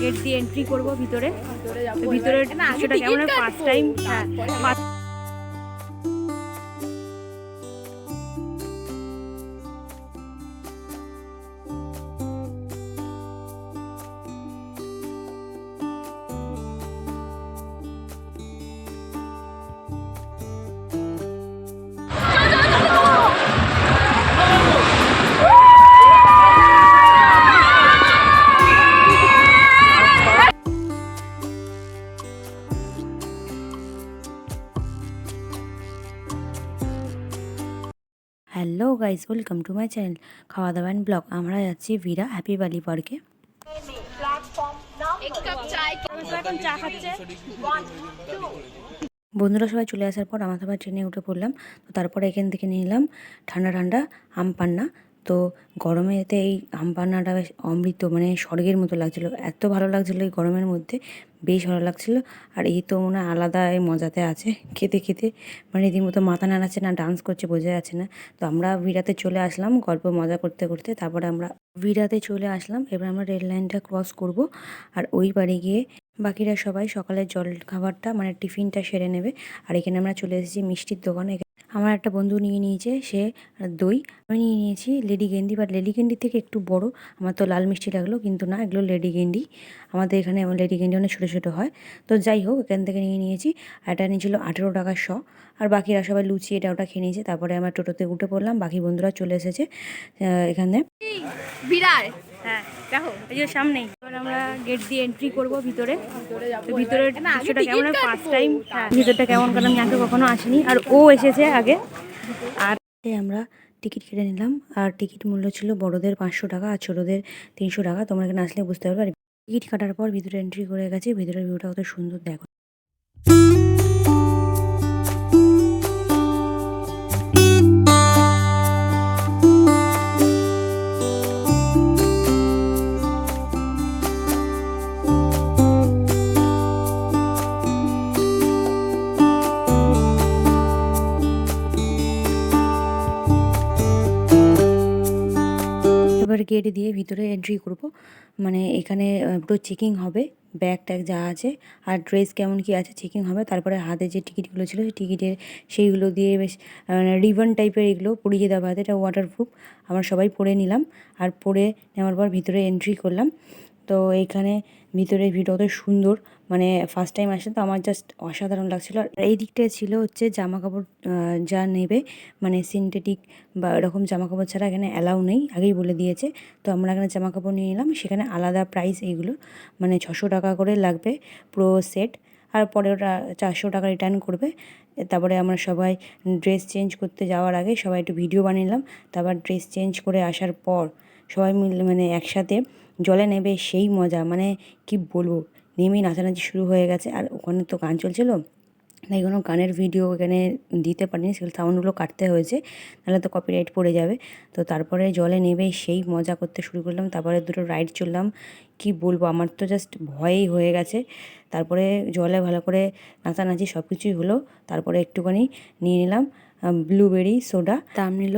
Gate দিয়ে entry করব ভিতরে। ভিতরের দৃশ্যটা কেমন ফার্স্ট টাইম। হ্যাঁ, hello guys, welcome to my channel খাওয়া দাওয়া অ্যান্ড ব্লগ। আমরা যাচ্ছি ভিরা হ্যাপি ভ্যালি পার্কে। বন্ধুরা সবাই চলে আসার পর আমরা সবাই ট্রেনে উঠে পড়লাম। তো তারপরে এখান থেকে নিয়ে নিলাম ঠান্ডা ঠান্ডা আম পান্না। তো গরমেতে এই আম পান্নাটা বেশ অমৃত, মানে স্বর্গের মতো লাগছিলো, এত ভালো লাগছিলো এই গরমের মধ্যে, বেশ ভালো লাগছিলো। আর এই তো মনে হয় আলাদা এই মজাতে আছে খেতে খেতে, মানে রীতিমতো মাথা নাড়াচ্ছে না ডান্স করছে, বোঝা যাচ্ছে না। তো আমরা ভিরাতে চলে আসলাম গল্প মজা করতে করতে। তারপরে আমরা ভিরাতে চলে আসলাম। এবার আমরা রেল লাইনটা ক্রস করব, আর ওই বাড়ি গিয়ে বাকিরা সবাই সকালের জল খাবারটা মানে টিফিনটা সেরে নেবে। আর এখানে আমরা চলে এসেছি মিষ্টির দোকানে। আমার একটা বন্ধু নিয়ে নিয়েছে সে দই, আমি নিয়ে নিয়েছি লেডি গেন্ডি, বাট লেডি গেন্ডির থেকে একটু বড়। আমার তো লাল মিষ্টি লাগলো, কিন্তু না, এগুলো লেডি গেন্ডি। আমাদের এখানে লেডি গেন্ডি অনেক ছোটো ছোটো হয়। তো যাই হোক, এখান থেকে নিয়ে নিয়েছি। এটা নিয়েছিল 18 টাকা শ। আর বাকিরা সবাই লুচি এটা ওটা খেয়ে নিয়েছে। তারপরে আমরা টোটোতে উঠে পড়লাম, বাকি বন্ধুরা চলে এসেছে এখানে বিরার। হ্যাঁ দেখো, এই যে সামনেই। এবার আমরা গেট দিয়ে এন্ট্রি করব ভিতরে। ভিতরের দৃশ্যটা কেমন ফার্স্ট টাইম। হ্যাঁ, ভিতরটা কেমন, কারণ আমি আগে কখনো আসিনি, আর ও এসেছে আগে। আর আমরা টিকিট কেটে নিলাম। আর টিকিট মূল্য ছিল বড়দের 500 টাকা আর ছোটোদের 300 টাকা। তোমরা এখানে আসলে বুঝতে পারবে। আর টিকিট কাটার পর ভিতরে এন্ট্রি করে গেছি। ভিতরের ভিউটা কত সুন্দর দেখো। এবার গেট দিয়ে ভিতরে এন্ট্রি করব, মানে এখানে পুরো চেকিং হবে, ব্যাগ ট্যাগ যা আছে আর ড্রেস কেমন কি আছে চেকিং হবে। তারপরে হাতে যে টিকিটগুলো ছিল সেই টিকিটের সেইগুলো দিয়ে বেশ রিবন টাইপের এগুলো পরিয়ে দেওয়া হাতে, এটা ওয়াটারপ্রুফ। আমরা সবাই পরে নিলাম, আর পরে নেওয়ার পর ভিতরে এন্ট্রি করলাম। তো এইখানে ভিতরের ভিডিও অত সুন্দর, মানে ফার্স্ট টাইম আসে তো আমার জাস্ট অসাধারণ লাগছিলো। আর এই দিকটায় ছিল হচ্ছে জামা কাপড় যা নেবে, মানে সিনথেটিক বা এরকম জামা কাপড় ছাড়া এখানে অ্যালাউ নেই, আগেই বলে দিয়েছে। তো আমরা এখানে জামা কাপড় নিয়ে নিলাম, সেখানে আলাদা প্রাইস এইগুলো, মানে 600 টাকা করে লাগবে পুরো সেট। আর পরে ওটা 400 টাকা রিটার্ন করবে। তারপরে আমরা সবাই ড্রেস চেঞ্জ করতে যাওয়ার আগে সবাই একটু ভিডিও বানিয়ে নিলাম। তারপর ড্রেস চেঞ্জ করে আসার পর সবাই মিলে মানে একসাথে জলে নেবে, সেই মজা, মানে কি বলবো, নেমেই নাচানাচি শুরু হয়ে গেছে। আর ওখানে তো গান চলছিল, তাই কোনো গানের ভিডিও এখানে দিতে পারিনি, সেগুলো সাউন্ডগুলো কাটতে হয়েছে, নাহলে তো কপিরাইট পড়ে যাবে। তো তারপরে জলে নেবে সেই মজা করতে শুরু করলাম। তারপরে দুটো রাইড চললাম, কি বলবো, আমার তো জাস্ট ভয়েই হয়ে গেছে। তারপরে জলে ভালো করে নাচানাচি সব কিছুই হলো। তারপরে একটুখানি নিয়ে নিলাম ব্লুবেরি সোডা, দাম নিল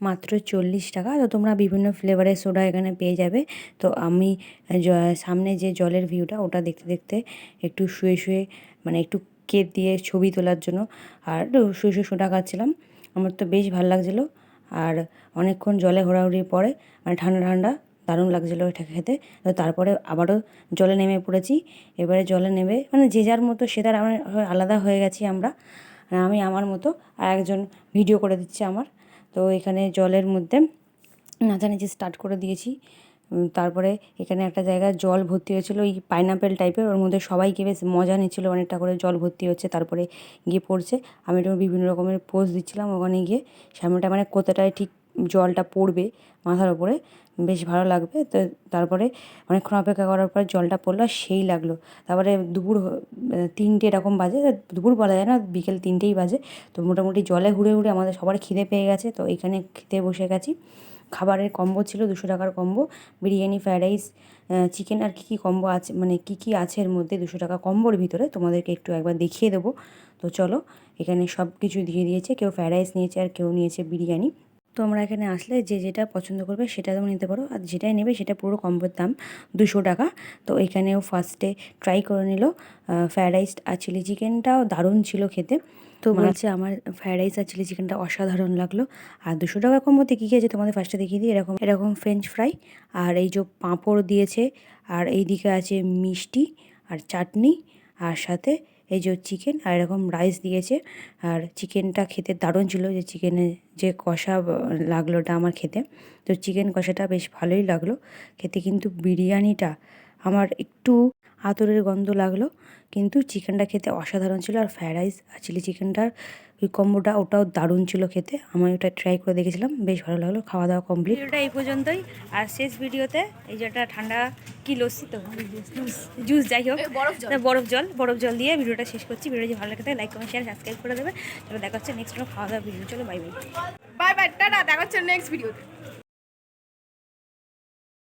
মাত্র 40 টাকা। তো তোমরা বিভিন্ন ফ্লেভারের সোডা এখানে পেয়ে যাবে। তো আমি সামনে যে জলের ভিউটা ওটা দেখতে দেখতে একটু শুয়ে শুয়ে, মানে একটু কেক দিয়ে ছবি তোলার জন্য আর শুয়ে শুয়ে সোডা খাচ্ছিলাম। আমার তো বেশ ভালো লাগছিলো। আর অনেকক্ষণ জলে ঘোরাঘুরির পরে মানে ঠান্ডা ঠান্ডা দারুণ লাগছিলো এটা খেতে। তো তারপরে আবারও জলে নেমে পড়েছি। এবারে জলে নেমে মানে যে যার মতো সে তার আলাদা হয়ে গেছি আমরা, আমি আমার মতো, আর একজন ভিডিও করে দিচ্ছে আমার। তো এখানে জলের মধ্যে নাচানাচি স্টার্ট করে দিয়েছি। তারপরে এখানে একটা জায়গায় জল ভর্তি হয়েছিল, ওই পাইনাপেল টাইপের, ওর মধ্যে সবাইকে বেশ মজা নিচ্ছিলো, অনেকটা করে জল ভর্তি হচ্ছে তারপরে গিয়ে পড়ছে। আমি একটু বিভিন্ন রকমের পোজ দিচ্ছিলাম ওখানে গিয়ে, সামনেটা মানে কোথাটায় ঠিক জলটা পড়বে মাথার ওপরে, বেশ ভালো লাগবে। তো তারপরে অনেকক্ষণ অপেক্ষা করার পর জলটা পড়লো, সেই লাগলো। তারপরে দুপুর 3টে এরকম বাজে, দুপুর বলা যায় না, বিকেল 3টেই বাজে। তো মোটামুটি জলে ঘুরে ঘুরে আমাদের সবার খিদে পেয়ে গেছে। তো এখানে খেতে বসে গেছি। খাবারের কম্বো ছিল 200 টাকার combo, biryani, fried rice, chicken, আর কী কম্বো আছে, মানে কী আছে এর মধ্যে 200 টাকা কম্বোর ভিতরে, তোমাদেরকে একটু একবার দেখিয়ে দেবো। তো চলো, এখানে সব কিছু দিয়ে দিয়েছে, কেউ ফ্রায়েড রাইস নিয়েছে আর কেউ নিয়েছে বিরিয়ানি। তোমরা এখানে আসলে যে যেটা পছন্দ করবে সেটা তোমরা নিতে পারো, আর যেটাই নেবে সেটা পুরো কম্বোর দাম 200 টাকা। তো এখানেও ফার্স্টে ট্রাই করে নিল ফ্রায়েড রাইস আর চিলি চিকেনটাও দারুণ ছিল খেতে। তো বলছে আমার ফ্রায়েড রাইস আর চিলি চিকেনটা অসাধারণ লাগলো। আর 200 টাকার কম্বোতে কী কী আছে তোমাদের ফার্স্টে দেখিয়ে দিই। এরকম এরকম ফ্রেঞ্চ ফ্রাই, আর এই যে পাঁপড় দিয়েছে, আর এইদিকে আছে মিষ্টি আর চাটনি, আর সাথে এই যে চিকেন, আর এরকম রাইস দিয়েছে। আর চিকেনটা খেতে দারুণ ছিল, যে চিকেনের যে কষা লাগলো ওটা আমার খেতে। তো চিকেন কষাটা বেশ ভালোই লাগলো খেতে, কিন্তু বিরিয়ানিটা আমার একটু আতরের গন্ধ লাগলো, কিন্তু চিকেনটা খেতে অসাধারণ ছিল। আর ফ্রায়েড রাইস আর চিলি চিকেনটার ওই কম্বোটা ওটাও দারুণ ছিল খেতে, আমি ওটা ট্রাই করে দেখেছিলাম, বেশ ভালো লাগলো। খাওয়া দাওয়া কমপ্লিট। ভিডিওটা এই পর্যন্তই। আর শেষ ভিডিওতে এই যেটা ঠান্ডা কি লস্যি তো জুস যাই হোক, বরফ জল দিয়ে ভিডিওটা শেষ করছি। ভিডিও যদি ভালো লাগে লাইক কমেন্ট শেয়ার সাবস্ক্রাইব করে দেবে। চলো দেখা হচ্ছে নেক্সট খাওয়া দাওয়া ভিডিও। চলো bye bye. Bye bye, tata, দেখা হচ্ছে নেক্সট ভিডিওতে।